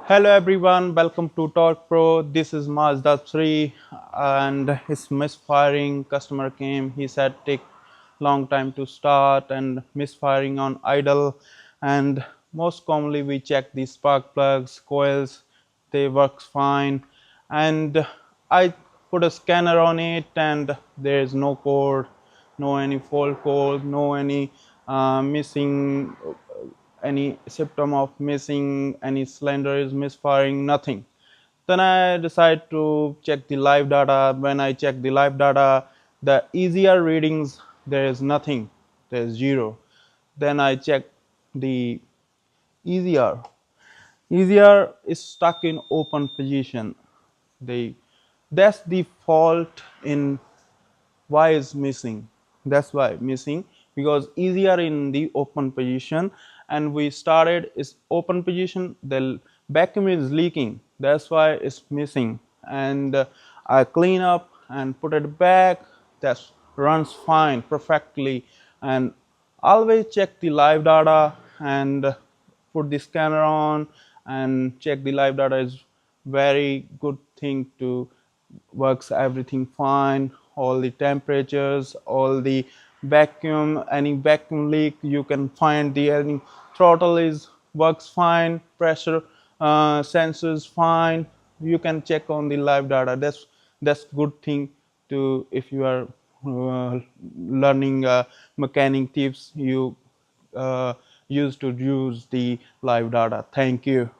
Hello everyone, welcome to Talk Pro. This is Mazda 3 and it's misfiring. Customer came, he said take long time to start and misfiring on idle. And most commonly we check the spark plugs, coils, they works fine. And I put a scanner on it and there is no code, no any fault code, no any missing any symptom of missing, any cylinder is misfiring, nothing. Then I decide to check the live data. When I check the live data, the easier readings, there is nothing, there is zero. Then I check the easier. Easier is stuck in open position. The that's the fault in why is missing. That's why missing, because easier in the open position, and we started is open position, the vacuum is leaking, that's why it's missing. And I clean up and put it back, that runs fine perfectly. And always check the live data and put the scanner on and check the live data is very good thing to works everything fine, all the temperatures, all the vacuum, any vacuum leak you can find, the any throttle is works fine, pressure sensors fine, you can check on the live data. That's good thing to, if you are learning mechanic tips, you uh, use to use the live data. Thank you.